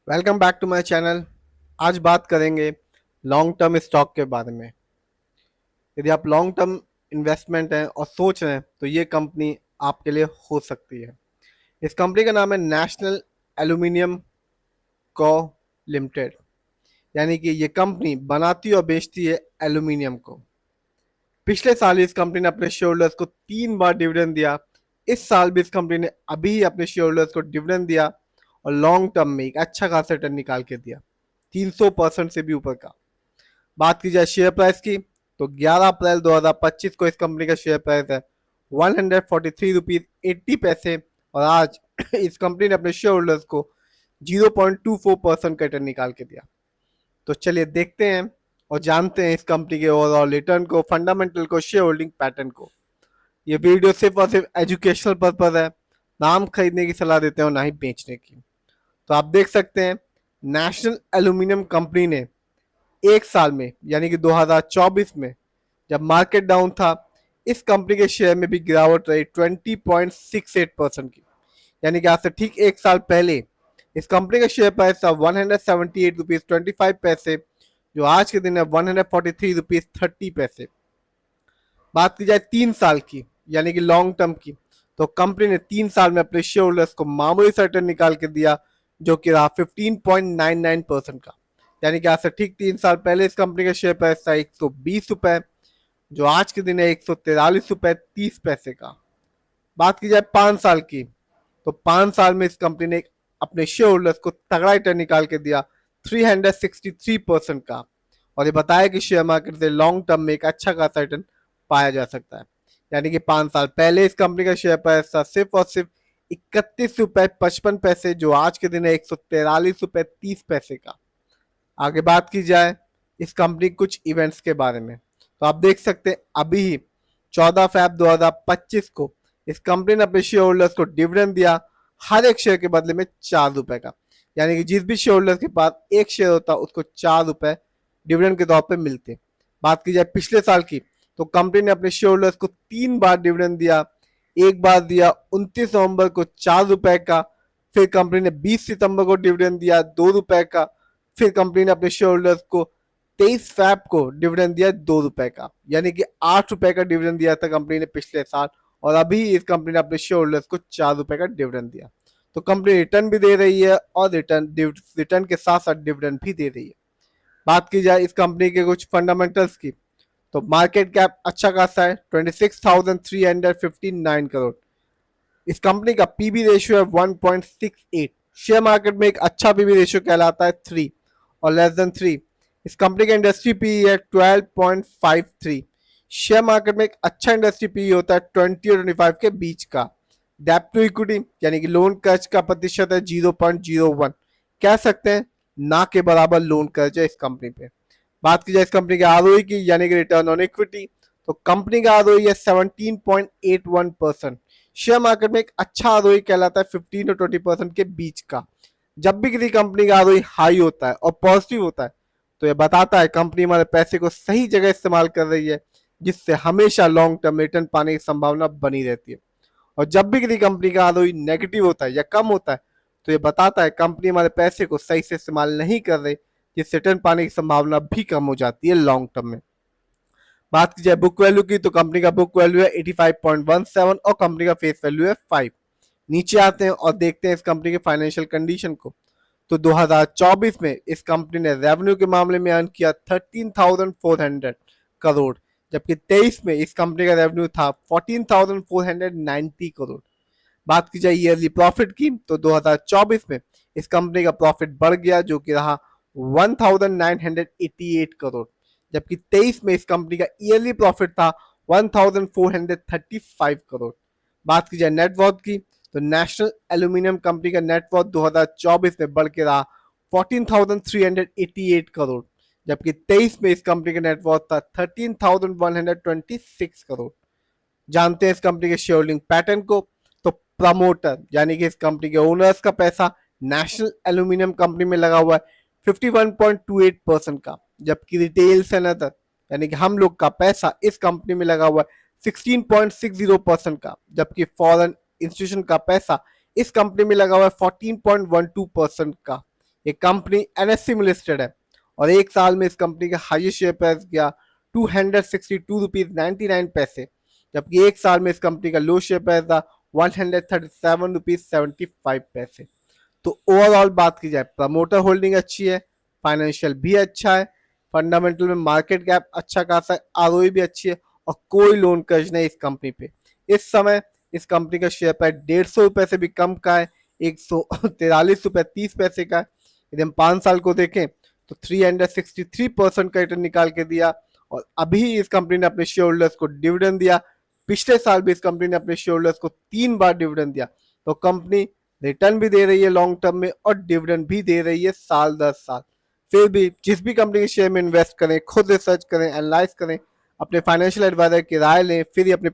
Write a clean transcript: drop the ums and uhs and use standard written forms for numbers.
Welcome back to my channel. आज बात करेंगे लॉन्ग टर्म स्टॉक के बारे में। यदि आप लॉन्ग टर्म इन्वेस्टमेंट हैं और सोच रहे हैं तो ये कंपनी आपके लिए हो सकती है। इस कंपनी का नाम है नेशनल एल्यूमिनियम को लिमिटेड। यानी कि ये कंपनी बनाती और बेचती है एल्यूमिनियम को। पिछले साल इस कंपनी ने अपने शेयर होल्डर्स को 3 बार डिविडेंड दिया। इस साल भी इस कंपनी ने अभी ही अपने शेयर होल्डर्स को डिविडेंड दिया और लॉन्ग टर्म में एक अच्छा खासा रिटर्न निकाल के दिया, 300% से भी ऊपर का। बात की जाए शेयर प्राइस की तो 11 अप्रैल 2025 को इस कंपनी का शेयर प्राइस है 143 रुपीज 80 पैसे। और आज इस कंपनी ने अपने शेयर होल्डर्स को 0.24% का रिटर्न निकाल के दिया। तो चलिए देखते हैं और जानते हैं इस कंपनी के ओवरऑल रिटर्न को, फंडामेंटल को, शेयर होल्डिंग पैटर्न को। ये वीडियो सिर्फ और सिर्फ एजुकेशनल पर्पज है, ना हम खरीदने की सलाह देते हैं और ना ही बेचने की। तो आप देख सकते हैं नेशनल एल्यूमिनियम कंपनी ने एक साल में यानी कि 2024 में जब मार्केट डाउन था, इस कंपनी के शेयर में भी गिरावट रही 20.68% की। यानी कि आज से ठीक एक साल पहले इस कंपनी का शेयर प्राइस था 178 रुपीज 25 पैसे, जो आज के दिन है 143 रुपीज 30 पैसे। बात की जाए 3 साल की यानी कि लॉन्ग टर्म की, तो कंपनी ने 3 साल में अपने शेयर होल्डर्स को मामूली सा रिटर्न निकाल के दिया, जो कि रहा 15.99% का। यानी कि आज से ठीक 3 साल पहले इस कंपनी का शेयर प्राइस था 120 रुपए, जो आज के दिन है 143 रुपए 30 पैसे का। बात की जाए 5 साल की, तो 5 साल में इस कंपनी ने अपने शेयर होल्डर्स को तगड़ा रिटर्न निकाल के दिया 363% का। और ये बताया कि शेयर मार्केट से लॉन्ग टर्म में एक अच्छा खासा रिटर्न पाया जा सकता है। यानी कि 5 साल पहले इस कंपनी का शेयर प्राइस था सिर्फ और सिर्फ 31 रुपए 55 पैसे, जो आज के दिन है 143 रुपए 30 पैसे का। आगे बात की जाए इस कंपनी कुछ इवेंट्स के बारे में, तो आप देख सकते हैं अभी ही 14 फरवरी 2025 को इस कंपनी ने अपने शेयर होल्डर्स को डिविडेंड दिया, हर एक शेयर के बदले में 4 रुपए का। यानी कि जिस भी शेयर होल्डर के पास एक शेयर होता उसको 4 रुपए डिविडेंड के तौर पर मिलते। बात की जाए पिछले साल की, तो कंपनी ने अपने शेयर होल्डर्स को 3 बार डिविडेंड दिया। एक बार दिया 29 नवंबर को 4 रुपए का, फिर कंपनी ने 20 सितंबर को डिविडेंड दिया 2 रुपए का, फिर कंपनी ने अपने शेयर होल्डर्स को 23 फरवरी को डिविडेंड दिया 2 रुपए का। यानी कि 8 रुपए का डिविडेंड दिया था कंपनी ने पिछले साल, और अभी इस कंपनी ने अपने शेयर होल्डर्स को 4 रुपए का डिविडेंड दिया। तो कंपनी रिटर्न भी दे रही है और रिटर्न के साथ साथ डिविडेंड भी दे रही है। बात की जाए इस कंपनी के कुछ फंडामेंटल्स की, तो मार्केट कैप अच्छा खासा है 26,359 करोड़। इस कंपनी का पीबी रेशियो है 1.68। शेयर मार्केट में एक अच्छा पीबी रेशियो कहलाता है 3 और लेस देन 3। इस कंपनी का इंडस्ट्री पी है 12.53। शेयर मार्केट में एक अच्छा इंडस्ट्री पी होता है 20 और 25 के बीच का। डेप्ट टू इक्विटी यानी कि लोन कर्ज का प्रतिशत है 0.01। कह सकते हैं ना के बराबर लोन कर्ज है इस कंपनी पे। बात की जाए इस कंपनी के आरओई की यानी कि रिटर्न ऑन इक्विटी, तो कंपनी का आरओई है 17.81%। शेयर मार्केट में एक अच्छा आरओई कहलाता है 15 और 20% के बीच का। जब भी किसी कंपनी का आरओई हाई होता है और पॉजिटिव होता है, तो यह बताता है कंपनी हमारे पैसे को सही जगह इस्तेमाल कर रही है, जिससे हमेशा लॉन्ग टर्म रिटर्न पाने की संभावना बनी रहती है। और जब भी किसी कंपनी का आरओई नेगेटिव होता है या कम होता है, तो ये बताता है कंपनी हमारे पैसे को सही से इस्तेमाल नहीं कर रही, जिससे रिटर्न पाने की संभावना भी कम हो जाती है लॉन्ग टर्म में। बात की जाए बुक वैल्यू की, तो कंपनी का बुक वैल्यू है 85.17 और कंपनी का फेस वैल्यू है 5। नीचे आते हैं और देखते हैं इस कंपनी के फाइनेंशियल कंडीशन को। तो 2024 में इस कंपनी ने रेवेन्यू के मामले में अर्न किया 13,400 करोड़, जबकि 23 में इस कंपनी का रेवेन्यू था 14,490 करोड़। बात की जाए ईयरली प्रॉफिट की, तो 2024 में इस कंपनी का प्रॉफिट बढ़ गया, जो कि रहा 1988 करोड़, जबकि 23 में इस कंपनी का ईयरली प्रॉफिट था 1435 करोड़। बात की जाए नेटवर्थ की, तो नेशनल एल्यूमिनियम कंपनी का नेटवर्थ 2024 में बढ़ के रहा 14,388 करोड़, जबकि 23 में इस कंपनी का नेटवर्थ था 13,126 करोड़। जानते हैं इस कंपनी के शेयर होल्डिंग पैटर्न को, तो प्रमोटर यानी कि इस कंपनी के ओनर्स का पैसा नेशनल एल्यूमिनियम कंपनी में लगा हुआ है 51.28% का, जबकि रिटेल से अदर यानी कि हम लोग का पैसा इस कंपनी में लगा हुआ है 16.60% का, जबकि फॉरेन इंस्टीट्यूशन का पैसा इस कंपनी में लगा हुआ है 14.12% का। ये कंपनी एनएससी में लिस्टेड है और एक साल में इस कंपनी का हाईएस्ट शेयर प्राइस गया 262 रुपीज 99 पैसे, जबकि एक साल में इस कंपनी का लो शेयर प्राइस था 137 रुपीज 75 पैसे। तो ओवरऑल बात की जाए, प्रमोटर होल्डिंग अच्छी है, फाइनेंशियल भी अच्छा है, फंडामेंटल में मार्केट कैप अच्छा खासा है, आरओई भी अच्छी है और कोई लोन कर्ज नहीं इस कंपनी पे। इस समय इस कंपनी का शेयर प्राइस 150 रुपए से भी कम का है, 143 रुपए 30 पैसे का है। यदि हम 5 साल को देखें तो 363% का रिटर्न निकाल के दिया और अभी इस कंपनी ने अपने शेयर होल्डर्स को डिविडेंड दिया। पिछले साल भी इस कंपनी ने अपने शेयर होल्डर्स को 3 बार डिविडेंड दिया। तो कंपनी रिटर्न भी दे रही है लॉन्ग टर्म में और डिविडेंड भी दे रही है साल दर साल। फिर भी जिस भी कंपनी के शेयर में इन्वेस्ट करें, खुद रिसर्च करें, एनालाइज करें, अपने फाइनेंशियल एडवाइजर की राय लें, फिर ही अपने